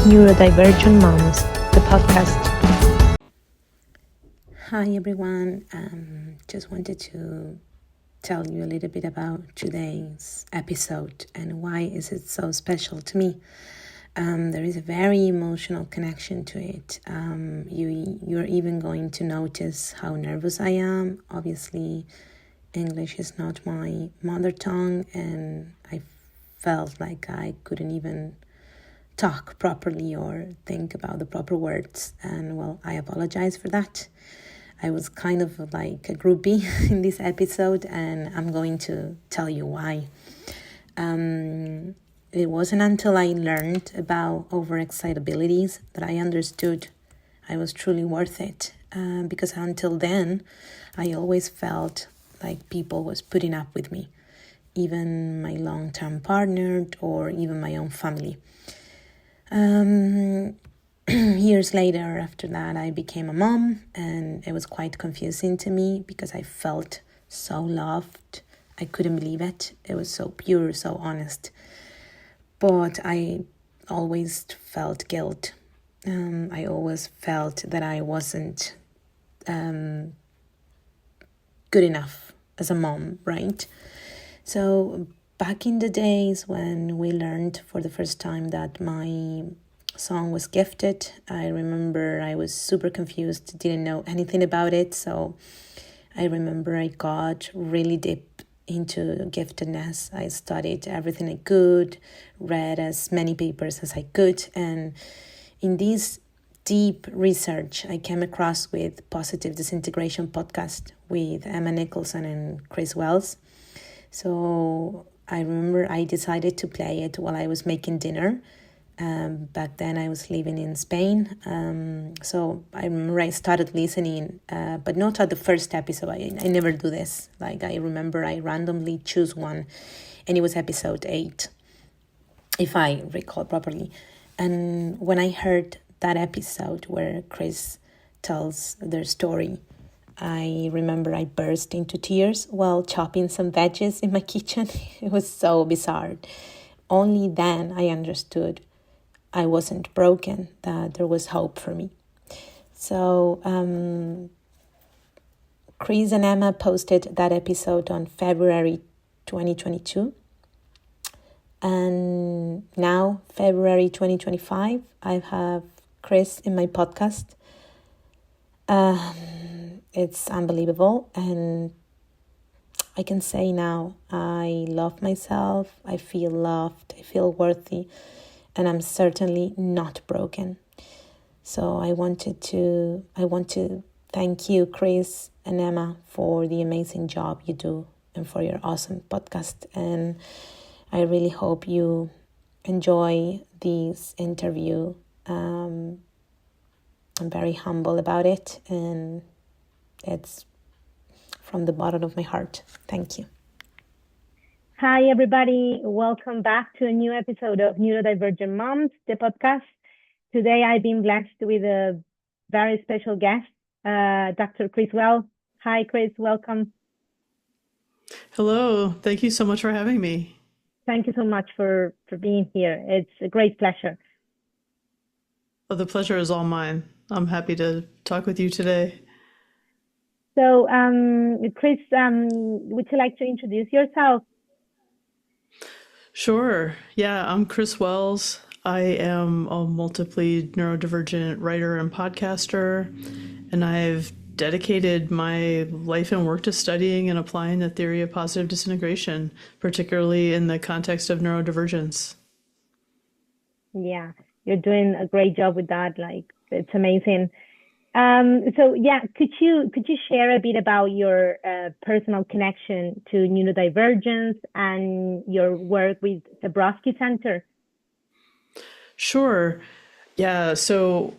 Neurodivergent Moms, the podcast. Hi everyone, just wanted to tell you a little bit about today's episode and why is it so special to me. There is a very emotional connection to it. You're even going to notice how nervous I am. Obviously, English is not my mother tongue, and I felt like I couldn't even talk properly or think about the proper words. And well, I apologize for that. I was kind of like a groupie in this episode, and I'm going to tell you why. It wasn't until I learned about overexcitabilities that I understood I was truly worth it. Because until then, I always felt like people was putting up with me, even my long-term partner or even my own family. Years later, after that, I became a mom, and it was quite confusing to me because I felt so loved. I couldn't believe it. It was so pure, so honest. But I always felt guilt. I always felt that I wasn't good enough as a mom, right? So back in the days when we learned for the first time that my son was gifted, I remember I was super confused, didn't know anything about it. So I remember I got really deep into giftedness. I studied everything I could, read as many papers as I could, and in this deep research I came across with Positive Disintegration Podcast with Nicholson and Chris Wells. So I remember I decided to play it while I was making dinner. Back then I was living in Spain. So I remember I started listening, but not at the first episode. I never do this. Like I remember I randomly choose one, and it was episode 8, if I recall properly. And when I heard that episode where Chris tells their story, I remember I burst into tears while chopping some veggies in my kitchen. It was so bizarre. Only then I understood I wasn't broken, that there was hope for me. So Chris and Emma posted that episode on February 2022. And now, February 2025, I have Chris in my podcast. It's unbelievable, and I can say now I love myself, I feel loved, I feel worthy, and I'm certainly not broken. So I want to thank you, Chris and Emma, for the amazing job you do and for your awesome podcast. And I really hope you enjoy this interview. I'm very humble about it, and it's from the bottom of my heart. Thank you. Hi, everybody. Welcome back to a new episode of Neurodivergent Moms, the podcast. Today, I've been blessed with a very special guest, Dr. Chris Well. Hi, Chris. Welcome. Hello. Thank you so much for having me. Thank you so much for being here. It's a great pleasure. Oh, the pleasure is all mine. I'm happy to talk with you today. So, Chris, would you like to introduce yourself? Sure. Yeah, I'm Chris Wells. I am a multiply neurodivergent writer and podcaster, and I've dedicated my life and work to studying and applying the theory of positive disintegration, particularly in the context of neurodivergence. Yeah, you're doing a great job with that. Like, it's amazing. So yeah, could you share a bit about your personal connection to neurodivergence and your work with Dąbrowski Center? Sure. Yeah. So,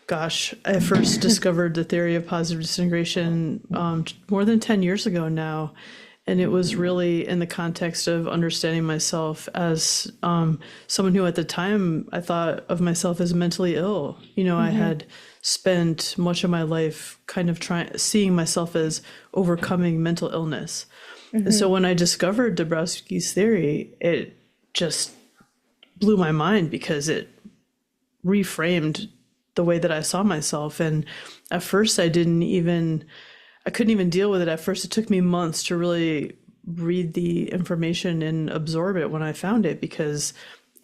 gosh, I first discovered the theory of positive disintegration more than 10 years ago now. And it was really in the context of understanding myself as someone who at the time I thought of myself as mentally ill. You know, I had spent much of my life kind of seeing myself as overcoming mental illness. And so when I discovered Dąbrowski's theory, it just blew my mind because it reframed the way that I saw myself. And at first I couldn't even deal with it. At first it took me months to really read the information and absorb it when I found it, because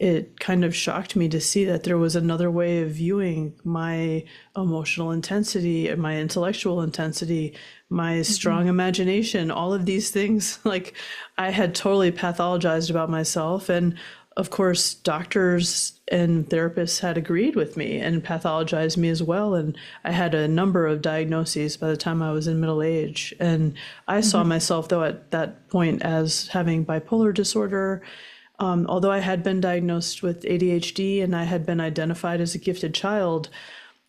it kind of shocked me to see that there was another way of viewing my emotional intensity and my intellectual intensity, my strong imagination, all of these things. Like, I had totally pathologized about myself. And of course, doctors and therapists had agreed with me and pathologized me as well. And I had a number of diagnoses by the time I was in middle age. And I saw myself, though, at that point as having bipolar disorder. Although I had been diagnosed with ADHD and I had been identified as a gifted child,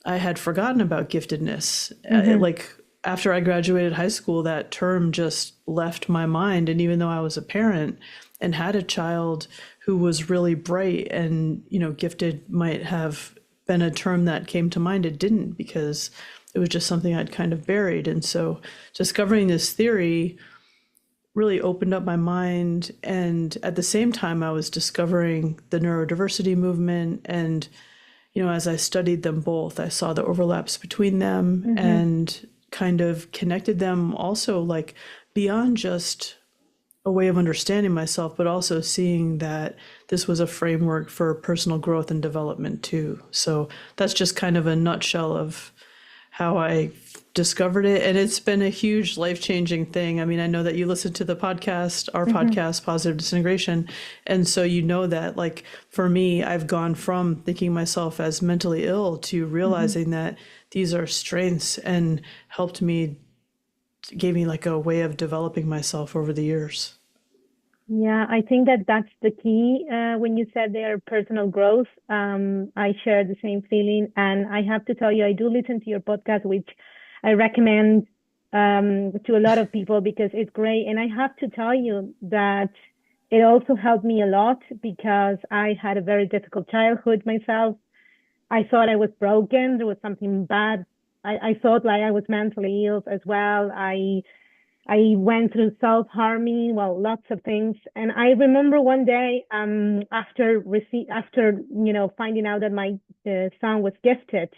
I had forgotten about giftedness. Like, after I graduated high school, that term just left my mind. And even though I was a parent and had a child who was really bright, and, gifted might have been a term that came to mind, it didn't, because it was just something I'd kind of buried. And so discovering this theory really opened up my mind. And at the same time, I was discovering the neurodiversity movement. And, as I studied them both, I saw the overlaps between them and kind of connected them also, like, beyond just a way of understanding myself, but also seeing that this was a framework for personal growth and development too. So that's just kind of a nutshell of how I discovered it. And it's been a huge life-changing thing. I mean, I know that you listen to the podcast, our podcast, Positive Disintegration. And so that, like, for me, I've gone from thinking myself as mentally ill to realizing that these are strengths, and gave me like a way of developing myself over the years. Yeah, I think that that's the key. When you said their personal growth, I share the same feeling. And I have to tell you, I do listen to your podcast, which I recommend to a lot of people because it's great. And I have to tell you that it also helped me a lot because I had a very difficult childhood myself. I thought I was broken. There was something bad. I thought like I was mentally ill as well. I went through self-harming, lots of things. And I remember one day, after finding out that my son was gifted,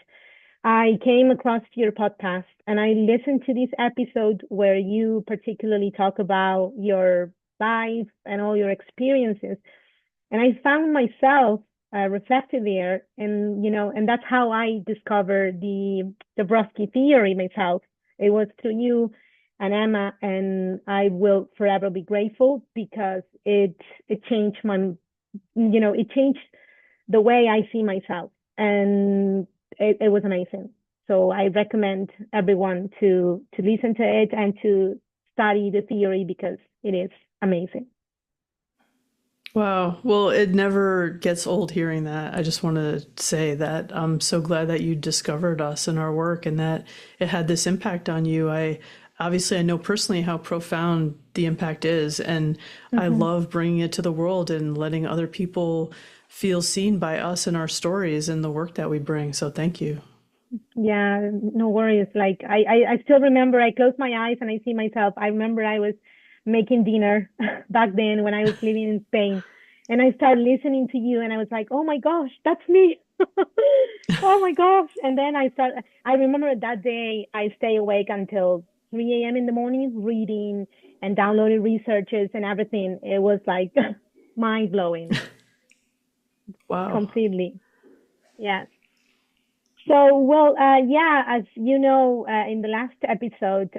I came across your podcast and I listened to this episode where you particularly talk about your life and all your experiences. And I found myself reflected there, and that's how I discovered the Dąbrowski theory myself. It was through you and Emma, and I will forever be grateful because it changed it changed the way I see myself, and it was amazing. So I recommend everyone to listen to it and to study the theory because it is amazing. Wow. Well, it never gets old hearing that. I just want to say that I'm so glad that you discovered us and our work and that it had this impact on you. I know personally how profound the impact is, and I love bringing it to the world and letting other people feel seen by us and our stories and the work that we bring. So thank you. Yeah, no worries. Like I still remember I close my eyes and I see myself. I remember I was making dinner back then when I was living in Spain, and I started listening to you and I was like, oh my gosh, that's me. Oh my gosh. And then I remember that day I stay awake until 3 a.m. in the morning reading and downloading researches and everything. It was like mind blowing. Wow. Completely. Yes. So, as you know, in the last episode,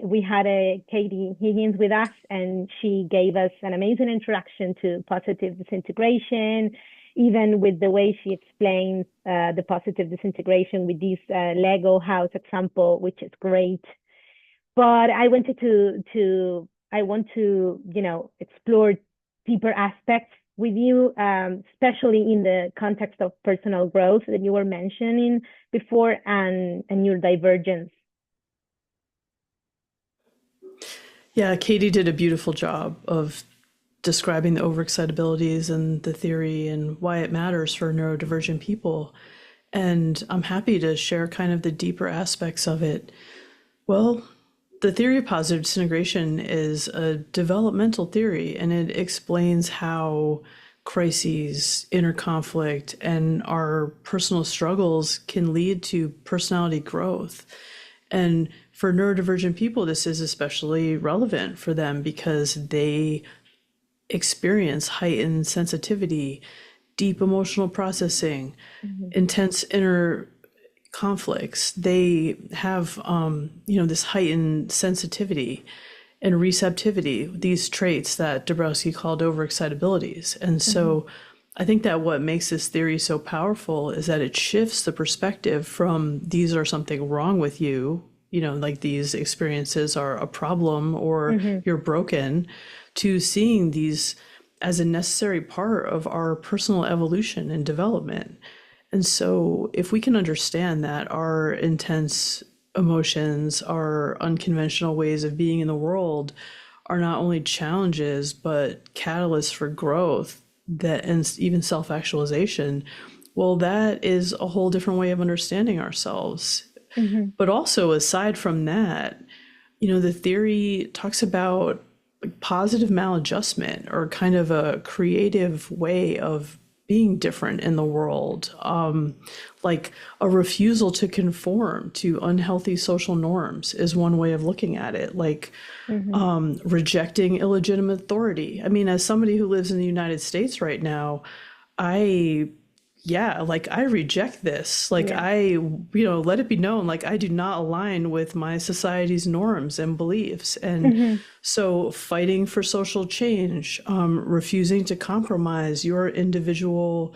we had Katie Higgins with us, and she gave us an amazing introduction to positive disintegration, even with the way she explains the positive disintegration with this Lego house example, which is great. But I wanted to explore deeper aspects with you, especially in the context of personal growth that you were mentioning before and your divergence. Yeah, Katie did a beautiful job of describing the overexcitabilities and the theory and why it matters for neurodivergent people. And I'm happy to share kind of the deeper aspects of it. Well, the theory of positive disintegration is a developmental theory, and it explains how crises, inner conflict, and our personal struggles can lead to personality growth. And for neurodivergent people, this is especially relevant for them because they experience heightened sensitivity, deep emotional processing, intense inner conflicts. They have, this heightened sensitivity and receptivity, these traits that Dąbrowski called overexcitabilities. And so I think that what makes this theory so powerful is that it shifts the perspective from these are something wrong with you, like these experiences are a problem or you're broken, to seeing these as a necessary part of our personal evolution and development. And so if we can understand that our intense emotions, our unconventional ways of being in the world are not only challenges, but catalysts for growth and even self-actualization, well, that is a whole different way of understanding ourselves. But also, aside from that, the theory talks about positive maladjustment, or kind of a creative way of being different in the world, like a refusal to conform to unhealthy social norms is one way of looking at it, like rejecting illegitimate authority. I mean, as somebody who lives in the United States right now, I reject this. Like, let it be known, like, I do not align with my society's norms and beliefs. And so fighting for social change, refusing to compromise your individual,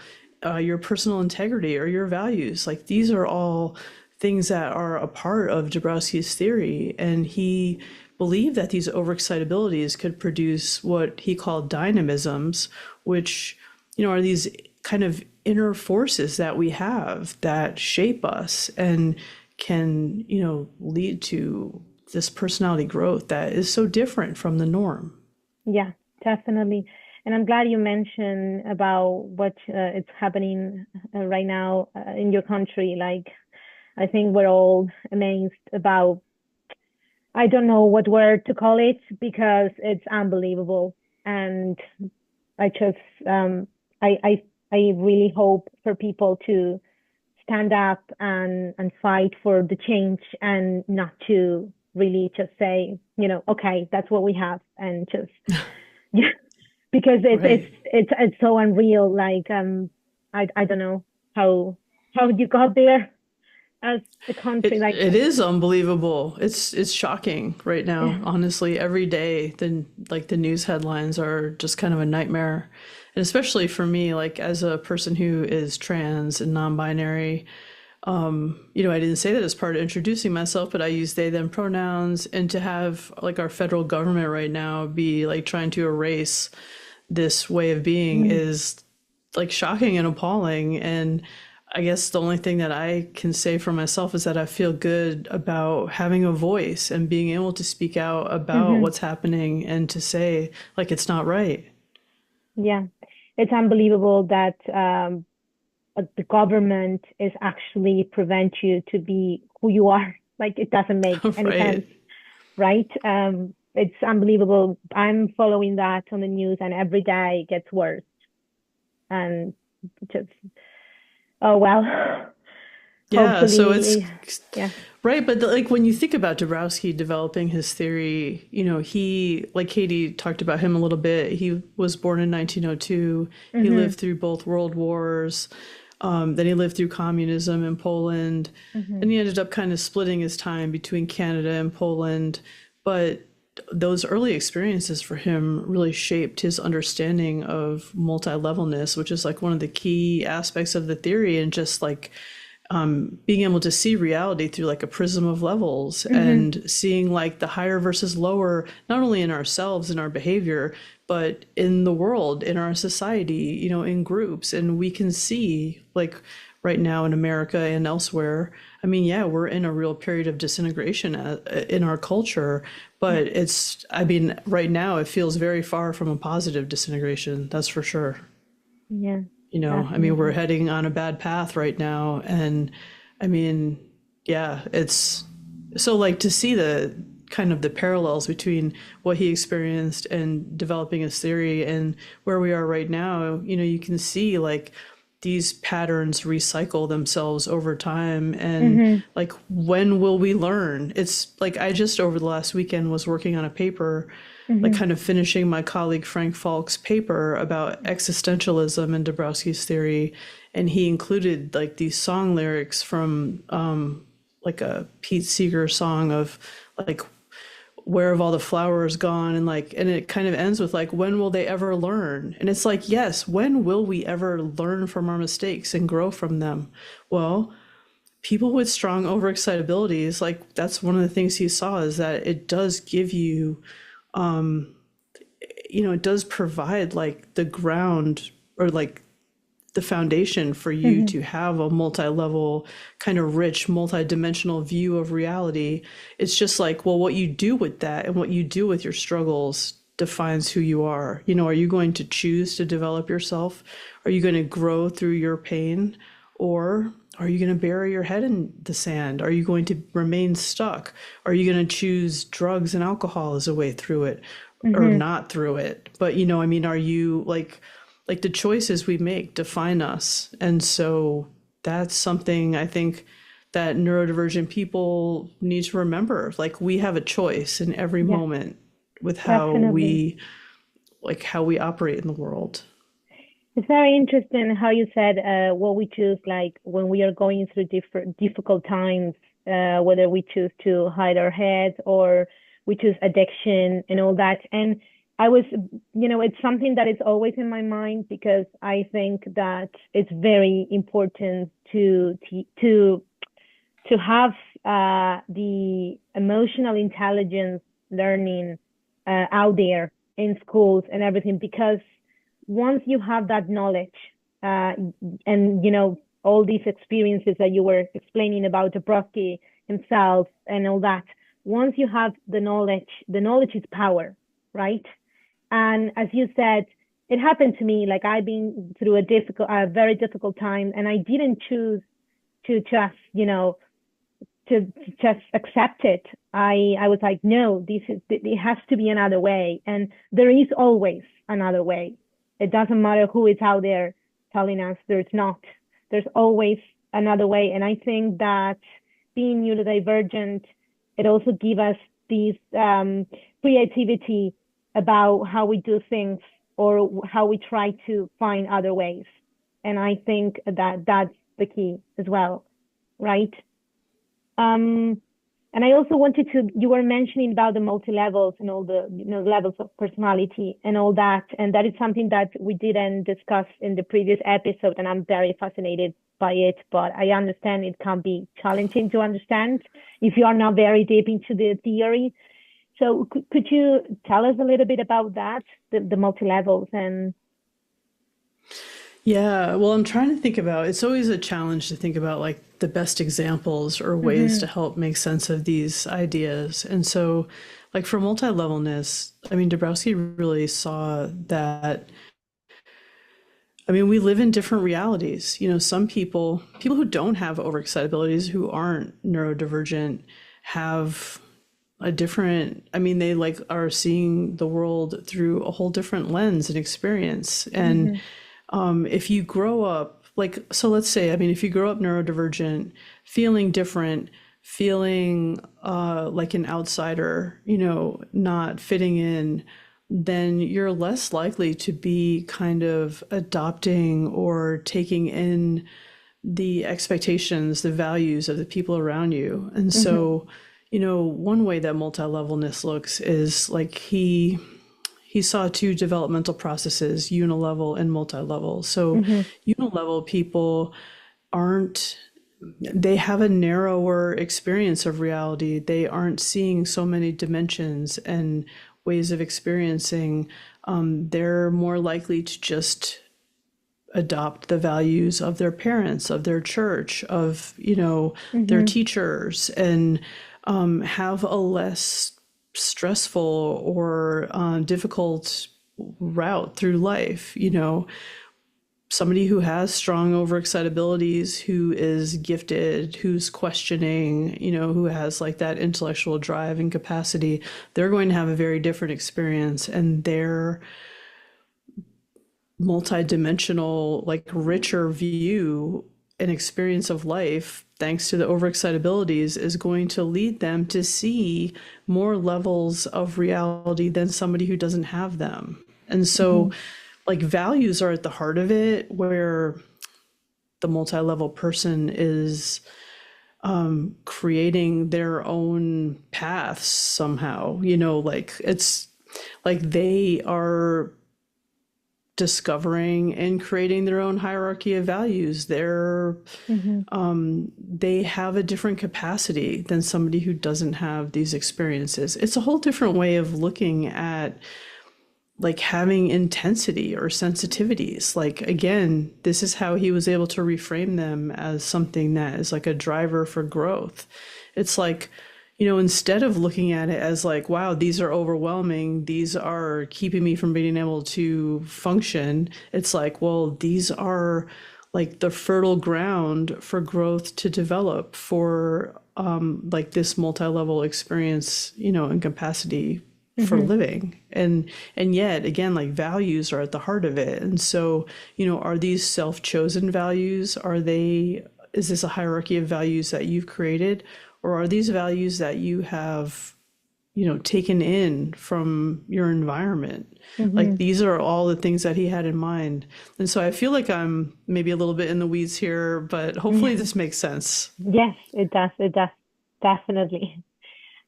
your personal integrity or your values, like, these are all things that are a part of Dąbrowski's theory. And he believed that these overexcitabilities could produce what he called dynamisms, which, are these kind of inner forces that we have that shape us and can, lead to this personality growth that is so different from the norm. Yeah, definitely. And I'm glad you mentioned about what is happening right now in your country. Like, I think we're all amazed about, I don't know what word to call it, because it's unbelievable. And I just, I really hope for people to stand up and fight for the change, and not to really just say, okay, that's what we have, and just because it's so unreal. Like, I don't know how you got there as a country. It is unbelievable. It's shocking right now. Honestly, every day the news headlines are just kind of a nightmare. And especially for me, like, as a person who is trans and non-binary, I didn't say that as part of introducing myself, but I use they, them pronouns. And to have, like, our federal government right now be, like, trying to erase this way of being is, like, shocking and appalling. And I guess the only thing that I can say for myself is that I feel good about having a voice and being able to speak out about what's happening and to say, like, it's not right. Yeah. It's unbelievable that the government is actually prevent you to be who you are. Like, it doesn't make any sense, right? It's unbelievable. I'm following that on the news, and every day it gets worse. And just, oh well. Yeah, so it's yeah. Right, but like, when you think about Dąbrowski developing his theory, he, like Katie talked about him a little bit, he was born in 1902. He lived through both world wars. Then he lived through communism in Poland. And he ended up kind of splitting his time between Canada and Poland. But those early experiences for him really shaped his understanding of multi-levelness, which is, like, one of the key aspects of the theory, and just, like, being able to see reality through, like, a prism of levels, and seeing, like, the higher versus lower, not only in ourselves and our behavior, but in the world, in our society, in groups. And we can see, like, right now in America and elsewhere, I mean, yeah, we're in a real period of disintegration in our culture, but right now it feels very far from a positive disintegration. That's for sure. Yeah. I mean, we're heading on a bad path right now. And I mean, yeah, it's so, like, to see kind of the parallels between what he experienced and developing his theory and where we are right now. You can see like these patterns recycle themselves over time. And like, when will we learn? It's like, I just over the last weekend was working on a paper, like kind of finishing my colleague Frank Falk's paper about existentialism and Dąbrowski's theory. And he included like these song lyrics from like a Pete Seeger song of like, where have all the flowers gone? And it kind of ends with like, when will they ever learn? And it's like, yes, when will we ever learn from our mistakes and grow from them? Well, people with strong overexcitabilities, like that's one of the things he saw, is that it does give you, it does provide like the ground, or like the foundation for you to have a multi-level, kind of rich, multi-dimensional view of reality. It's just like, well, what you do with that and what you do with your struggles defines who you are. Are you going to choose to develop yourself? Are you going to grow through your pain? Or are you going to bury your head in the sand? Are you going to remain stuck? Are you going to choose drugs and alcohol as a way through it, or not through it? But, are you like the choices we make define us. And so that's something I think that neurodivergent people need to remember. Like, we have a choice in every moment with how we operate in the world. It's very interesting how you said what we choose, like when we are going through difficult times, whether we choose to hide our heads or we choose addiction and all that. And I was, it's something that is always in my mind, because I think that it's very important to have the emotional intelligence learning out there in schools and everything, because once you have that knowledge and, all these experiences that you were explaining about Dąbrowski himself and all that, once you have the knowledge is power, right? And as you said, it happened to me, like I've been through a very difficult time, and I didn't choose to just, to just accept it. I was like, no, it has to be another way. And there is always another way. It doesn't matter who is out there telling us there's not. There's always another way. And I think that being neurodivergent, it also gives us this creativity about how we do things, or how we try to find other ways. And I think that that's the key as well, right? And I also wanted you were mentioning about the multi-levels and all the levels of personality and all that. And that is something that we didn't discuss in the previous episode, and I'm very fascinated by it, but I understand it can be challenging to understand if you are not very deep into the theory. So could you tell us a little bit about that, the multi-levels? And yeah, well, I'm trying to think about, it's always a challenge to think about like the best examples or ways to help make sense of these ideas. And so like for multi-levelness, Dąbrowski really saw that, we live in different realities. Some people who don't have overexcitabilities, who aren't neurodivergent, have a different, they like are seeing the world through a whole different lens and experience. And if you grow up, so let's say, if you grow up neurodivergent, feeling different, feeling like an outsider, not fitting in, then you're less likely to be kind of adopting or taking in the expectations, the values of the people around you. And so, one way that multi-levelness looks is like he saw two developmental processes, unilevel and multi-level. So unilevel people they have a narrower experience of reality. They aren't seeing so many dimensions and ways of experiencing. They're more likely to just adopt the values of their parents, of their church, of, their teachers, and have a less stressful or difficult route through life. somebody who has strong overexcitabilities, who is gifted, who's questioning, who has like that intellectual drive and capacity, they're going to have a very different experience, and their multidimensional, like richer view and experience of life, thanks to the overexcitabilities, is going to lead them to see more levels of reality than somebody who doesn't have them. And so like values are at the heart of it, where the multi-level person is creating their own paths somehow, like it's like they are discovering and creating their own hierarchy of values. They have a different capacity than somebody who doesn't have these experiences. It's a whole different way of looking at like having intensity or sensitivities. Like, again, this is how he was able to reframe them as something that is like a driver for growth. It's like, instead of looking at it as like, wow, these are overwhelming, these are keeping me from being able to function, it's like, well, these are like the fertile ground for growth to develop, for like this multi-level experience, and capacity for living. And yet again, like values are at the heart of it. And so, are these self-chosen values? Is this a hierarchy of values that you've created? Or are these values that you have, taken in from your environment? Like these are all the things that he had in mind. And so I feel like I'm maybe a little bit in the weeds here, but hopefully this makes sense. Yes, it does. It does. Definitely.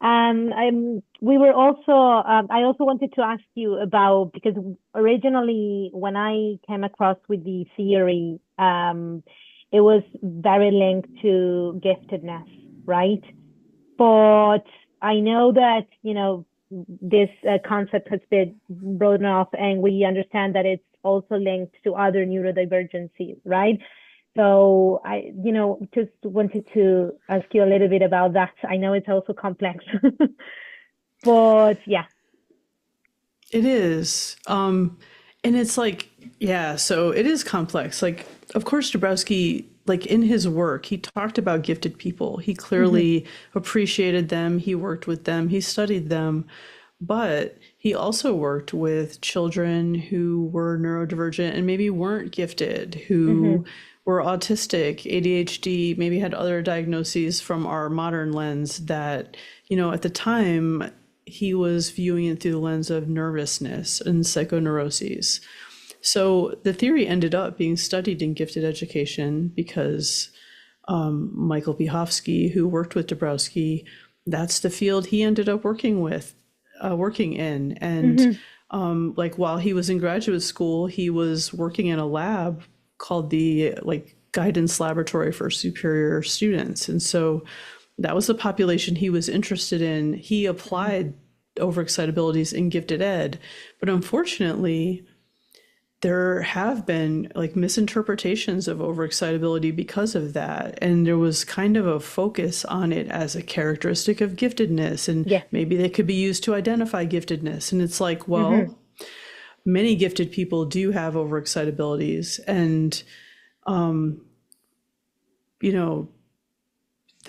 We were also, I also wanted to ask you about, because originally when I came across with the theory, it was very linked to giftedness, right? But I know that, this concept has been broadened off, and we understand that it's also linked to other neurodivergencies, right? So I, just wanted to ask you a little bit about that. I know it's also complex, but yeah. It is. And it's like, yeah, so it is complex. Like, of course, Dąbrowski, like in his work, he talked about gifted people. He clearly appreciated them. He worked with them. He studied them. But he also worked with children who were neurodivergent and maybe weren't gifted, who were autistic, ADHD, maybe had other diagnoses from our modern lens that, at the time he was viewing it through the lens of nervousness and psychoneuroses. So the theory ended up being studied in gifted education because Michael Piechowski, who worked with Dąbrowski, that's the field he ended up working in. And like while he was in graduate school, he was working in a lab called the Guidance Laboratory for Superior Students. And so that was the population he was interested in. He applied overexcitabilities in gifted ed, but unfortunately, there have been misinterpretations of overexcitability because of that. And there was kind of a focus on it as a characteristic of giftedness. And maybe they could be used to identify giftedness. And it's like, well, many gifted people do have overexcitabilities. And,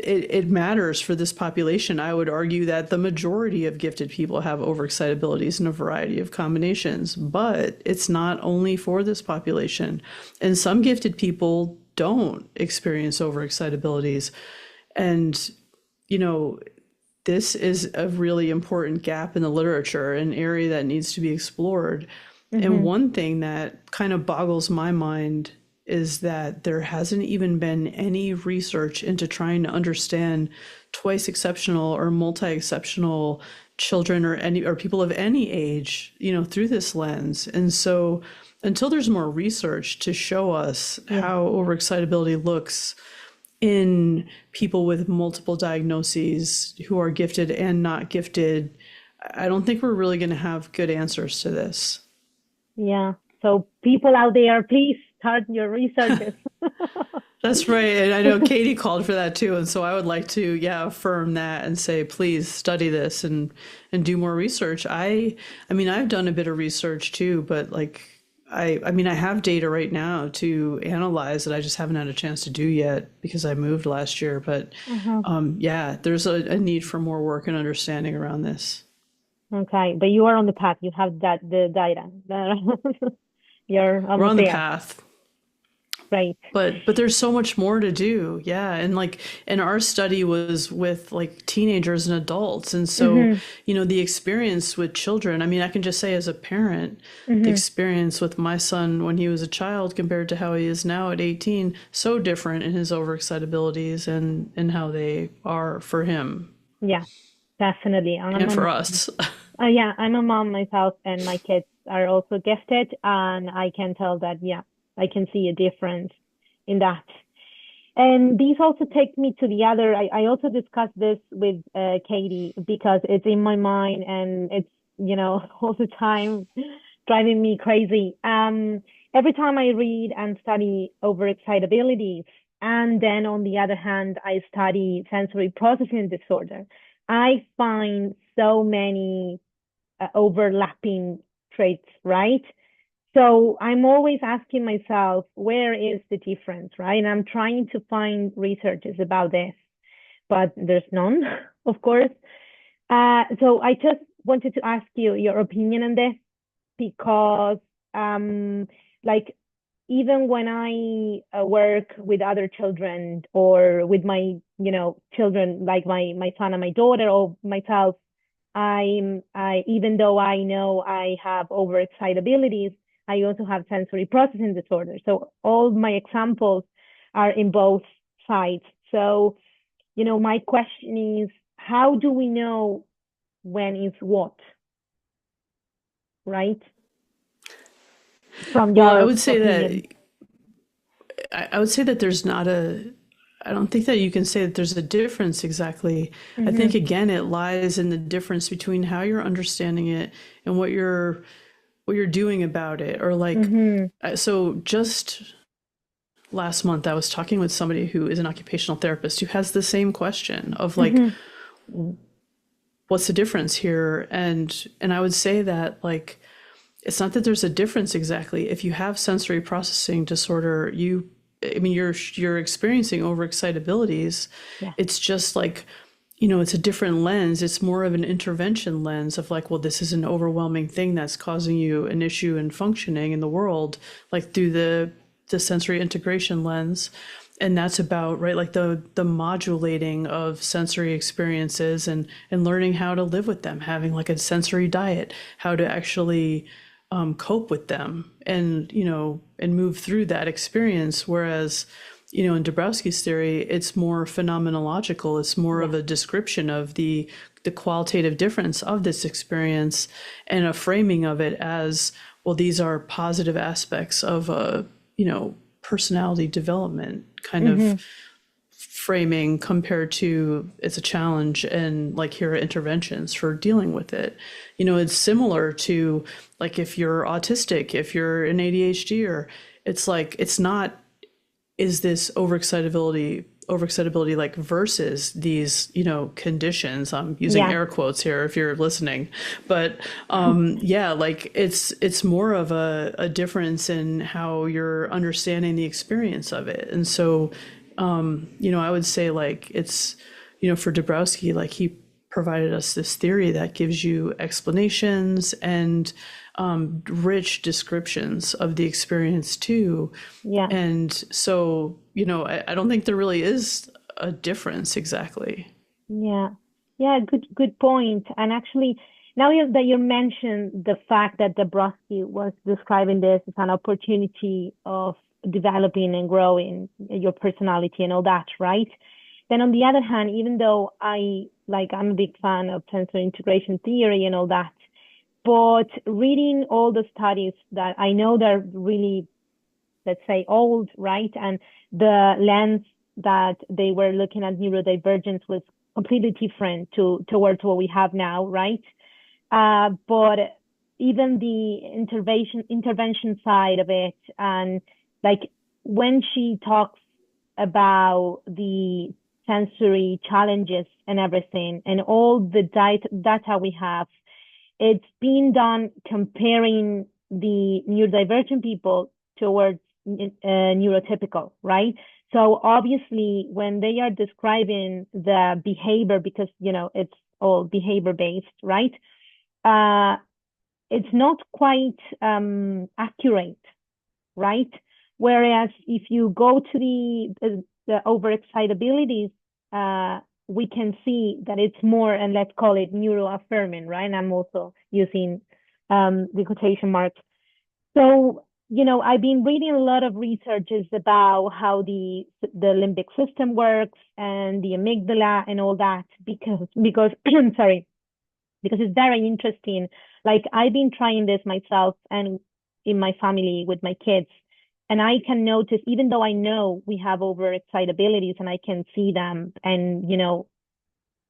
it matters for this population. I would argue that the majority of gifted people have overexcitabilities in a variety of combinations, but it's not only for this population. And some gifted people don't experience overexcitabilities. And, this is a really important gap in the literature, an area that needs to be explored. And one thing that kind of boggles my mind is that there hasn't even been any research into trying to understand twice exceptional or multi-exceptional children or people of any age, through this lens. And so until there's more research to show us how overexcitability looks in people with multiple diagnoses who are gifted and not gifted, I don't think we're really going to have good answers to this. Yeah. So people out there, please start your researches. That's right. And I know Katie called for that too. And so I would like to, affirm that and say, please study this and do more research. I mean, I've done a bit of research too, but I mean, I have data right now to analyze that I just haven't had a chance to do yet because I moved last year. But Uh-huh. yeah, there's a need for more work and understanding around this. Okay, but you are on the path. You have the data. You're We're almost on the there. path. Right. But there's so much more to do. Yeah. And our study was with like teenagers and adults. And so, Mm-hmm. the experience with children, I mean, I can just say as a parent, the Mm-hmm. experience with my son when he was a child compared to how he is now at 18, so different in his overexcitabilities and how they are for him Yeah, definitely. and for us. Yeah, I'm a mom myself, and my kids are also gifted, and I can tell that, yeah, I can see a difference in that. And these also take me to the other. I also discussed this with Katie because it's in my mind and it's, all the time driving me crazy. Every time I read and study overexcitability, and then on the other hand, I study sensory processing disorder, I find so many overlapping traits, right? So I'm always asking myself, where is the difference, right? And I'm trying to find researches about this, but there's none, of course. So I just wanted to ask you your opinion on this because, like, even when I work with other children or with my, children, like my son and my daughter or myself, I even though I know I have overexcitabilities, I also have sensory processing disorder. So all my examples are in both sides. So, my question is, how do we know when is what, right? From Well, I your would say opinion. that I would say that there's not I don't think that you can say that there's a difference exactly. I think Mm-hmm. again it lies in the difference between how you're understanding it and what you're doing about it. Or like, Mm-hmm. so just last month I was talking with somebody who is an occupational therapist who has the same question of like, Mm-hmm. what's the difference here? And I would say that like it's not that there's a difference exactly. If you have sensory processing disorder, you're experiencing overexcitabilities. Yeah. It's just like, it's a different lens. It's more of an intervention lens of like, well, this is an overwhelming thing that's causing you an issue in functioning in the world, like through the sensory integration lens. And that's about, right, like the modulating of sensory experiences and learning how to live with them, having like a sensory diet, how to actually cope with them and move through that experience. Whereas, in Dąbrowski's theory, it's more phenomenological. It's more Yeah. of a description of the qualitative difference of this experience and a framing of it as, well, these are positive aspects of a, personality development kind Mm-hmm. of framing compared to it's a challenge and like here are interventions for dealing with it. It's similar to like if you're autistic, if you're an ADHD, or it's like it's not is this overexcitability like versus these conditions. I'm using Yeah. air quotes here if you're listening, but yeah, like it's more of a difference in how you're understanding the experience of it. And so I would say like it's for Dąbrowski, like he provided us this theory that gives you explanations and rich descriptions of the experience too. Yeah. And so, I don't think there really is a difference exactly. Yeah. Yeah, good point. And actually, now that you mentioned the fact that Dabrowski was describing this as an opportunity of developing and growing your personality and all that, right? Then on the other hand, even though I'm a big fan of sensory integration theory and all that, but reading all the studies that I know they're really, let's say, old, right? And the lens that they were looking at neurodivergence was completely different towards what we have now, right? But even the intervention side of it, and like when she talks about the sensory challenges and everything, and all the data we have, it's been done comparing the neurodivergent people towards neurotypical, right? So obviously, when they are describing the behavior, because it's all behavior based, right? It's not quite accurate, right? Whereas if you go to the overexcitabilities, we can see that it's more, and let's call it neuroaffirming, right? And I'm also using the quotation marks. So, I've been reading a lot of researches about how the limbic system works and the amygdala and all that, because sorry, because it's very interesting. Like, I've been trying this myself and in my family with my kids, and I can notice, even though I know we have overexcitabilities and I can see them, and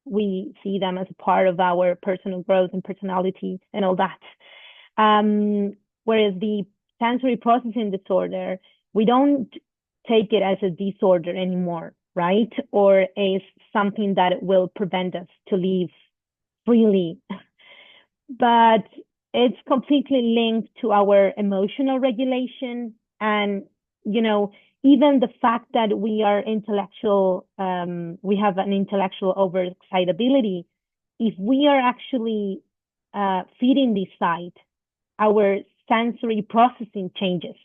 we see them as a part of our personal growth and personality and all that. Whereas the sensory processing disorder, we don't take it as a disorder anymore, right? Or as something that will prevent us to live freely. But it's completely linked to our emotional regulation. And, even the fact that we are intellectual, we have an intellectual overexcitability. If we are actually feeding this side, our sensory processing changes,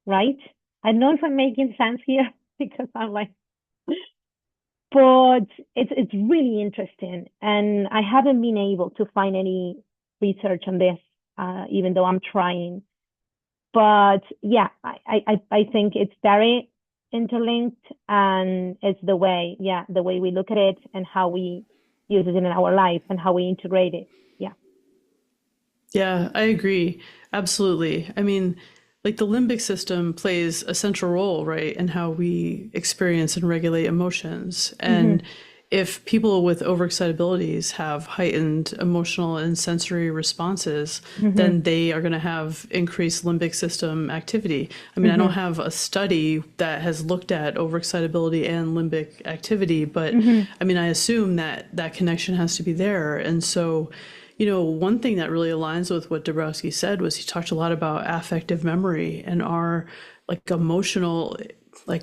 right? I don't know if I'm making sense here because I'm like, but it's really interesting, and I haven't been able to find any research on this, even though I'm trying. But yeah, I think it's very interlinked, and it's the way we look at it and how we use it in our life and how we integrate it. Yeah. Yeah, I agree. Absolutely. I mean, like the limbic system plays a central role, right, in how we experience and regulate emotions. And if people with overexcitabilities have heightened emotional and sensory responses, then they are going to have increased limbic system activity. I mean, I don't have a study that has looked at overexcitability and limbic activity, but I mean, I assume that that connection has to be there. And so, one thing that really aligns with what Dąbrowski said was he talked a lot about affective memory and our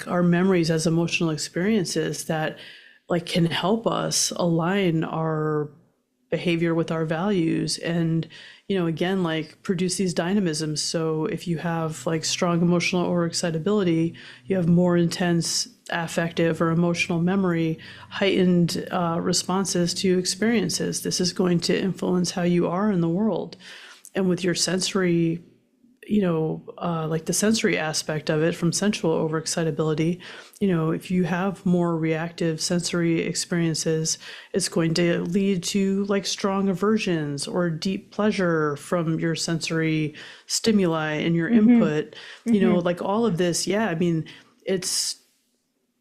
our memories as emotional experiences that can help us align our behavior with our values and, again, produce these dynamisms. So if you have strong emotional or excitability, you have more intense affective or emotional memory, heightened responses to experiences. This is going to influence how you are in the world. And with your sensory, the sensory aspect of it from sensual overexcitability, if you have more reactive sensory experiences, it's going to lead to strong aversions or deep pleasure from your sensory stimuli and your input, all of this. Yeah. I mean,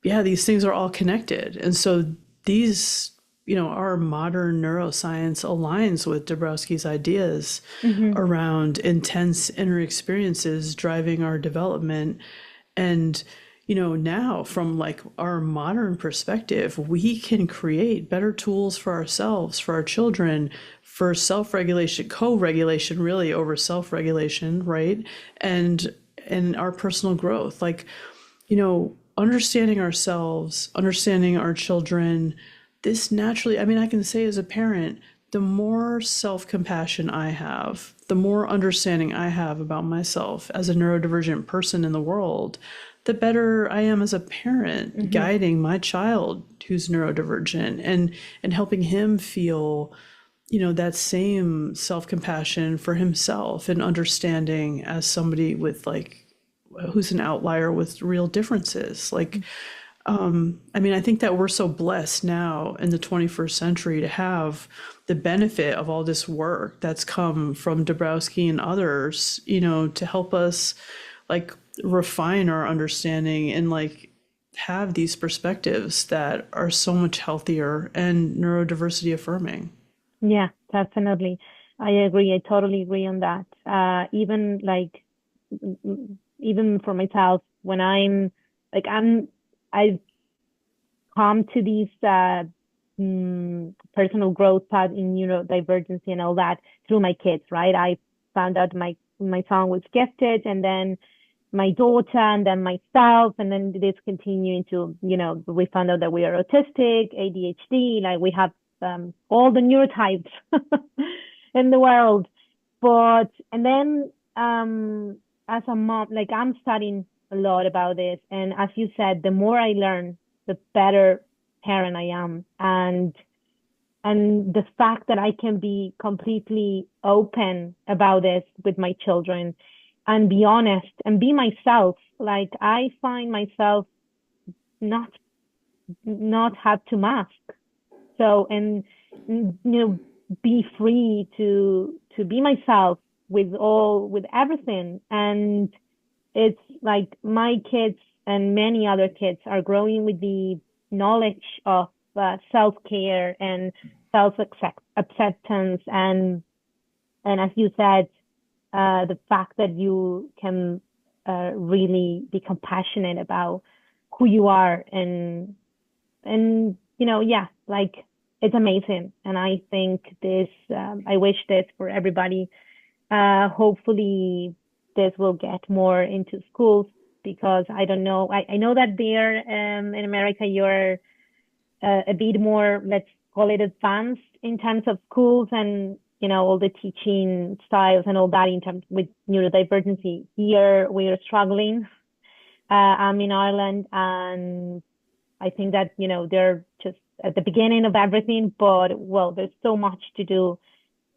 these things are all connected. And so these, our modern neuroscience aligns with Dąbrowski's ideas around intense inner experiences driving our development. And, now from our modern perspective, we can create better tools for ourselves, for our children, for self-regulation, co-regulation really over self-regulation, right? And our personal growth, understanding ourselves, understanding our children. This naturally, I mean, I can say as a parent, the more self-compassion I have, the more understanding I have about myself as a neurodivergent person in the world, the better I am as a parent guiding my child who's neurodivergent and helping him feel, that same self-compassion for himself and understanding as somebody with who's an outlier with real differences. I mean, I think that we're so blessed now in the 21st century to have the benefit of all this work that's come from Dąbrowski and others, to help us refine our understanding and have these perspectives that are so much healthier and neurodiversity affirming. Yeah, definitely. I agree. I totally agree on that. Even for myself, when I've come to these personal growth path in neurodivergency and all that through my kids, right? I found out my my son was gifted, and then my daughter, and then myself, and then this continued to, we found out that we are autistic, ADHD, like we have all the neurotypes in the world. And then as a mom, like I'm studying a lot about this. And as you said, the more I learn, the better parent I am. And the fact that I can be completely open about this with my children and be honest and be myself. Like I find myself not have to mask. So, and, be free to be myself with everything. And it's like my kids and many other kids are growing with the knowledge of self-care and self-acceptance. And as you said, the fact that you can really be compassionate about who you are and like it's amazing. And I think this, I wish this for everybody. Hopefully this will get more into schools, because I don't know. I know that there in America, you're a bit more, let's call it advanced in terms of schools and, all the teaching styles and all that in terms with neurodivergency. Here we are struggling. I'm in Ireland, and I think that, they're just at the beginning of everything, but well, there's so much to do.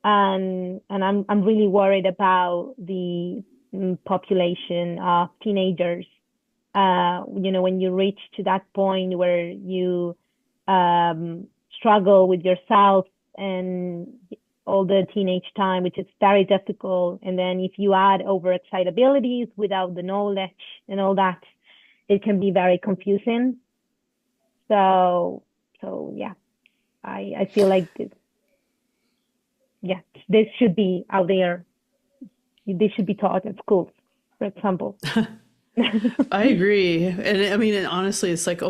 And I'm really worried about the population of teenagers. When you reach to that point where you struggle with yourself and all the teenage time, which is very difficult. And then if you add overexcitabilities without the knowledge and all that, it can be very confusing. So yeah, I feel like this should be out there. This should be taught at schools, for example. I agree. And I mean, and honestly, it's like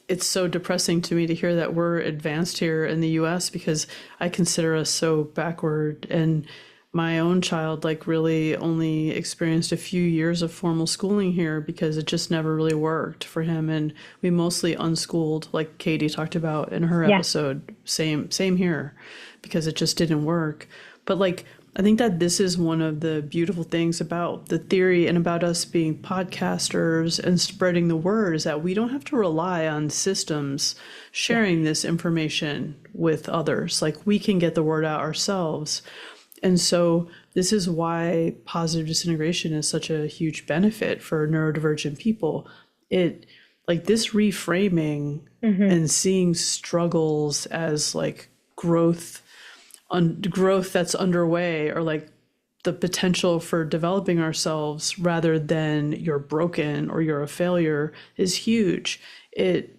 it's so depressing to me to hear that we're advanced here in the US, because I consider us so backward. And my own child like really only experienced a few years of formal schooling here because it just never really worked for him. And we mostly unschooled, like Katie talked about in her episode. Same here, because it just didn't work. But like, I think that this is one of the beautiful things about the theory and about us being podcasters and spreading the word, is that we don't have to rely on systems sharing this information with others. Like we can get the word out ourselves. And so this is why positive disintegration is such a huge benefit for neurodivergent people. It like this reframing and seeing struggles as like growth that's underway, or like the potential for developing ourselves rather than you're broken or you're a failure, is huge. It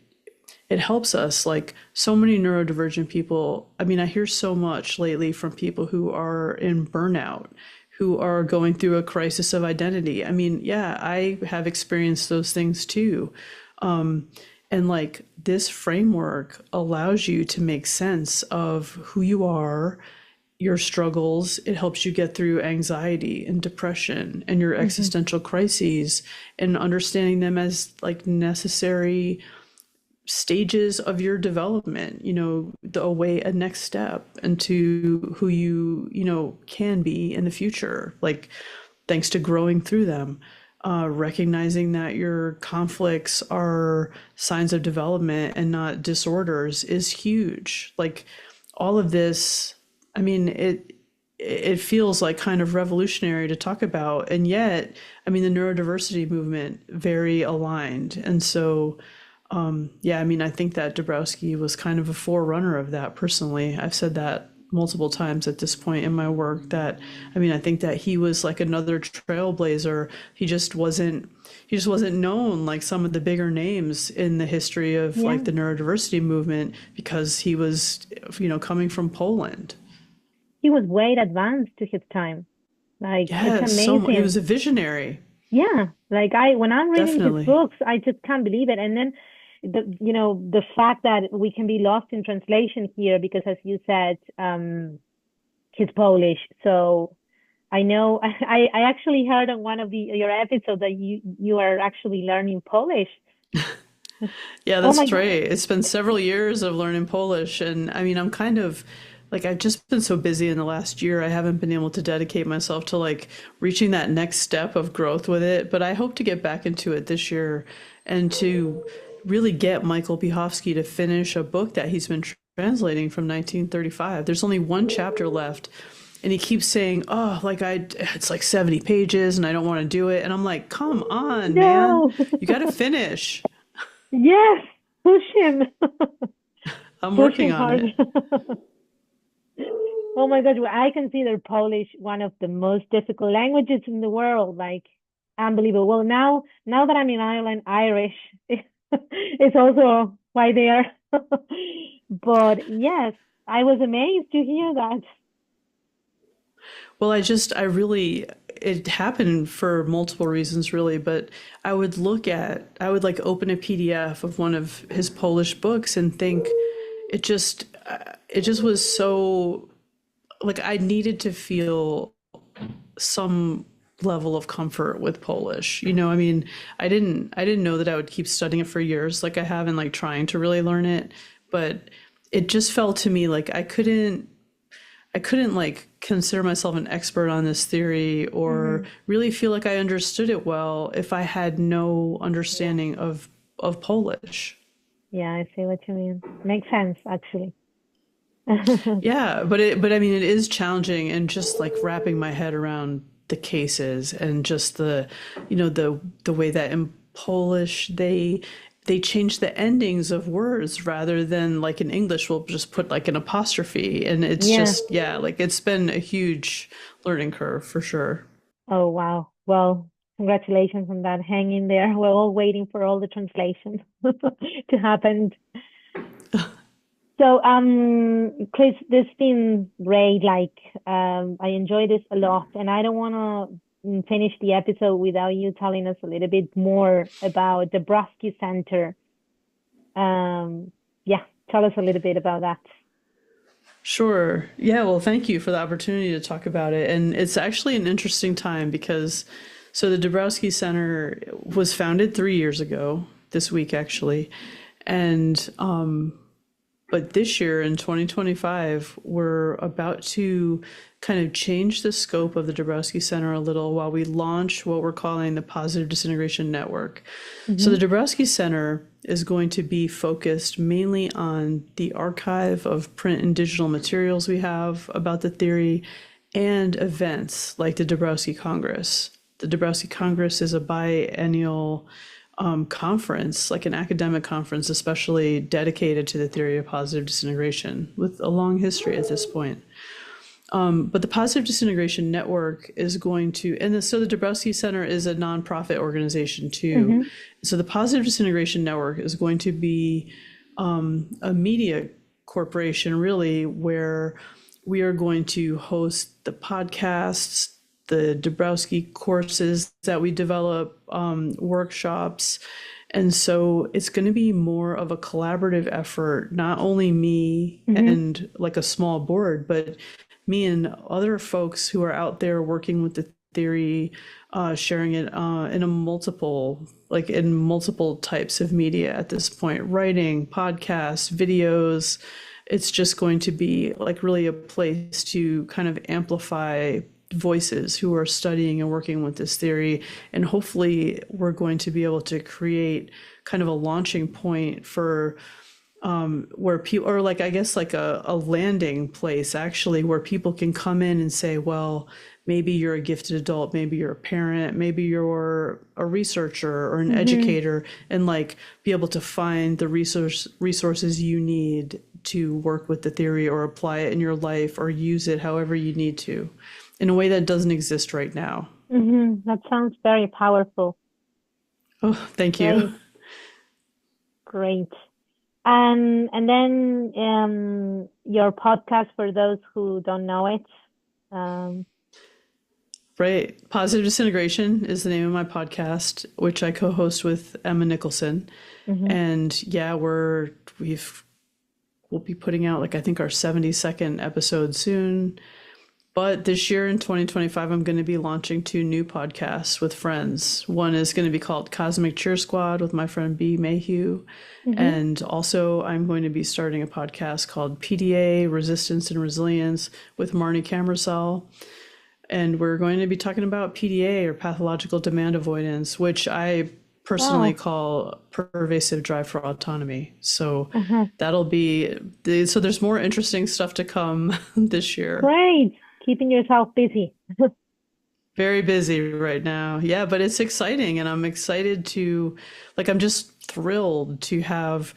helps us. Like so many neurodivergent people, I mean, I hear so much lately from people who are in burnout, who are going through a crisis of identity. I mean, yeah, I have experienced those things too. And like this framework allows you to make sense of who you are, your struggles. It helps you get through anxiety and depression and your existential crises, and understanding them as like necessary stages of your development, a next step into who you can be in the future, like thanks to growing through them. Recognizing that your conflicts are signs of development and not disorders is huge. Like all of this, I mean, it feels like kind of revolutionary to talk about, and yet, I mean, the neurodiversity movement very aligned. And so, I mean, I think that Dąbrowski was kind of a forerunner of that. Personally, I've said that multiple times at this point in my work, that I mean, I think that he was like another trailblazer. He just wasn't known like some of the bigger names in the history of like the neurodiversity movement, because he was coming from Poland. He was way advanced to his time. Like it's amazing. He was a visionary. Yeah, like when I'm reading his books, I just can't believe it. And then the fact that we can be lost in translation here, because as you said, he's Polish. So I know. I actually heard on one of your episodes that you are actually learning Polish. Yeah, Oh my that's God. right. It's been several years of learning Polish. And I mean, I'm kind of like, I've just been so busy in the last year. I haven't been able to dedicate myself to like reaching that next step of growth with it. But I hope to get back into it this year and to really get Michael Piechowski to finish a book that he's been translating from 1935. There's only one chapter left. And he keeps saying, "Oh, like it's like 70 pages and I don't want to do it." And I'm like, "Come on, man. No. You got to finish." Yes. Push him. I'm Push working him on hard. it. Oh my God. Well, I consider Polish one of the most difficult languages in the world. Like, unbelievable. Well, now that I'm in Ireland, Irish is also why there. But yes, I was amazed to hear that. Well, it happened for multiple reasons, really, but I would like open a PDF of one of his Polish books and think it just was so, like, I needed to feel some level of comfort with Polish. You know, I mean, I didn't know that I would keep studying it for years, like I have, and like trying to really learn it, but it just felt to me like I couldn't like consider myself an expert on this theory or really feel like I understood it well if I had no understanding of Polish. Yeah, I see what you mean. Makes sense, actually. Yeah, but I mean it is challenging, and just like wrapping my head around the cases and just the way that in Polish they change the endings of words rather than like in English we'll just put like an apostrophe, and it's Yeah. just, yeah, like it's been a huge learning curve for sure. Oh, wow. Well, congratulations on that. Hang in there. We're all waiting for all the translations to happen. So, Chris, this has been great. Like, I enjoy this a lot, and I don't want to finish the episode without you telling us a little bit more about the Dąbrowski Center. Yeah, tell us a little bit about that. Sure. Yeah, well, thank you for the opportunity to talk about it. And it's actually an interesting time because the Dąbrowski Center was founded 3 years ago, this week actually. And but this year in 2025, we're about to kind of change the scope of the Dąbrowski Center a little while we launch what we're calling the Positive Disintegration Network. So the Dąbrowski Center is going to be focused mainly on the archive of print and digital materials we have about the theory and events like the Dąbrowski Congress. The Dąbrowski Congress is a biennial conference, like an academic conference, especially dedicated to the theory of positive disintegration, with a long history at this point. But the Positive Disintegration Network is going to, so the Dąbrowski Center is a nonprofit organization too. So the Positive Disintegration Network is going to be a media corporation, really, where we are going to host the podcasts, the Dąbrowski courses that we develop, workshops. And so it's going to be more of a collaborative effort, not only me and like a small board, but me and other folks who are out there working with the theory, sharing it in multiple types of media at this point, writing, podcasts, videos. It's just going to be like really a place to kind of amplify voices who are studying and working with this theory. And hopefully we're going to be able to create kind of a launching point for where people, or like, I guess like a landing place actually, where people can come in and say, well, maybe you're a gifted adult, maybe you're a parent, maybe you're a researcher or an educator, and like be able to find the resources you need to work with the theory or apply it in your life or use it however you need to, in a way that doesn't exist right now. That sounds very powerful. Oh, thank you. Great. And then your podcast, for those who don't know it. Right. Positive Disintegration is the name of my podcast, which I co-host with Emma Nicholson. And yeah, we'll be putting out like, I think our 72nd episode soon. But this year in 2025, I'm going to be launching two new podcasts with friends. One is going to be called Cosmic Cheer Squad with my friend B. Mayhew. And also, I'm going to be starting a podcast called PDA, Resistance and Resilience, with Marnie Camersell. And we're going to be talking about PDA, or pathological demand avoidance, which I personally call pervasive drive for autonomy. So that'll be, so there's more interesting stuff to come this year. Great. Keeping yourself busy. Very busy right now. Yeah, but it's exciting. And I'm excited to, like, I'm just thrilled to have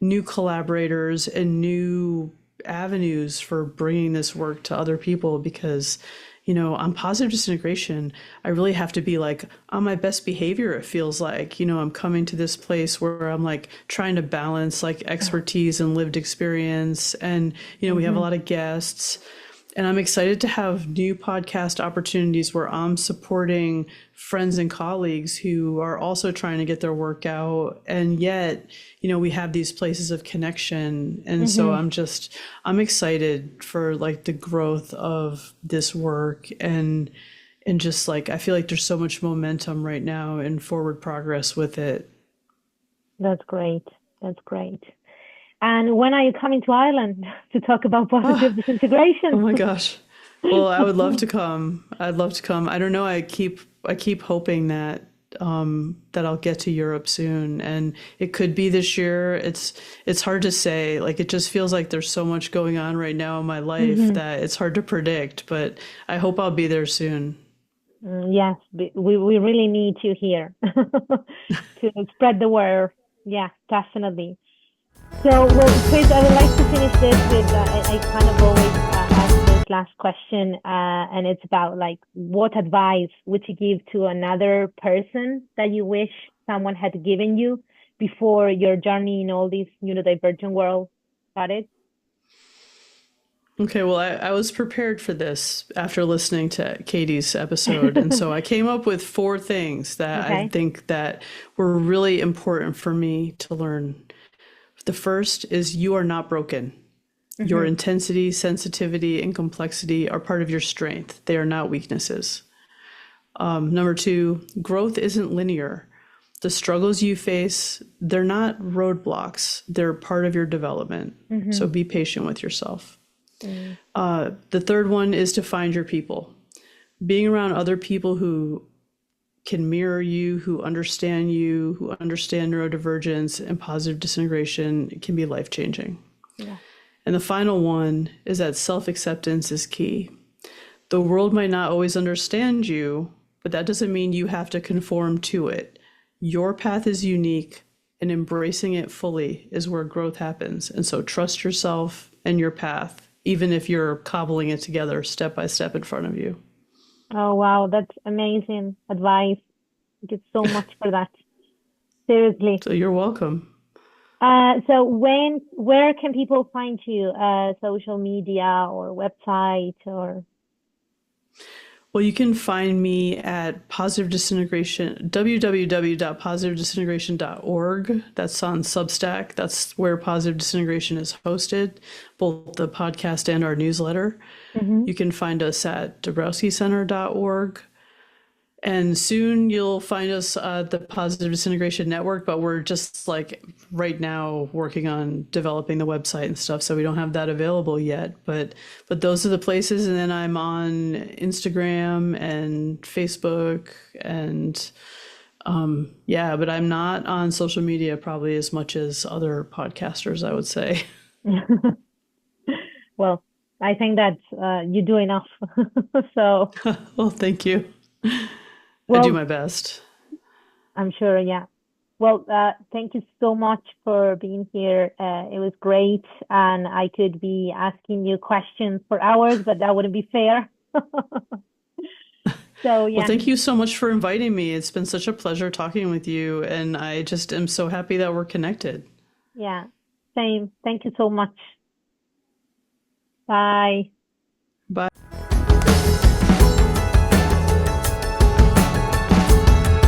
new collaborators and new avenues for bringing this work to other people, because, you know, on Positive Disintegration, I really have to be like on my best behavior. It feels like, you know, I'm coming to this place where I'm like trying to balance like expertise and lived experience. And, you know, we have a lot of guests. And I'm excited to have new podcast opportunities where I'm supporting friends and colleagues who are also trying to get their work out. And yet, you know, we have these places of connection. And so I'm excited for like the growth of this work, and just like, I feel like there's so much momentum right now and forward progress with it. That's great. That's great. And when are you coming to Ireland to talk about positive disintegration? Oh my gosh. Well, I would love to come. I'd love to come. I don't know. I keep hoping that that I'll get to Europe soon, and it could be this year. It's hard to say. Like, it just feels like there's so much going on right now in my life that it's hard to predict, but I hope I'll be there soon. Yes, we really need you here to spread the word. Yeah, definitely. So, well, Chris, I would like to finish this with, I kind of always ask this last question, and it's about like, what advice would you give to another person that you wish someone had given you before your journey in all these neurodivergent world started? Okay, well, I was prepared for this after listening to Katie's episode. And so I came up with 4 things that I think that were really important for me to learn. The first is, you are not broken. Your intensity, sensitivity, and complexity are part of your strength. They are not weaknesses. Number 2, growth isn't linear. The struggles you face, they're not roadblocks. They're part of your development. So be patient with yourself. The third one is to find your people. Being around other people who can mirror you, who understand neurodivergence and positive disintegration, can be life-changing. Yeah. And the final one is that self-acceptance is key. The world might not always understand you, but that doesn't mean you have to conform to it. Your path is unique, and embracing it fully is where growth happens. And so trust yourself and your path, even if you're cobbling it together step by step in front of you. Oh, wow. That's amazing advice. Thank you so much for that. Seriously. So you're welcome. So where can people find you? Social media or website or? Well, you can find me at Positive Disintegration, www.positivedisintegration.org. That's on Substack. That's where Positive Disintegration is hosted, both the podcast and our newsletter. You can find us at Dąbrowskicenter.org. And soon you'll find us at the Positive Disintegration Network, but we're just like right now working on developing the website and stuff, so we don't have that available yet. But those are the places. And then I'm on Instagram and Facebook, and but I'm not on social media probably as much as other podcasters, I would say. Well, I think that you do enough. So. Well, thank you. Well, I do my best. I'm sure, yeah. Well, thank you so much for being here. It was great, and I could be asking you questions for hours, but that wouldn't be fair. So, yeah. Well, thank you so much for inviting me. It's been such a pleasure talking with you, and I just am so happy that we're connected. Yeah, same. Thank you so much. Bye. Bye.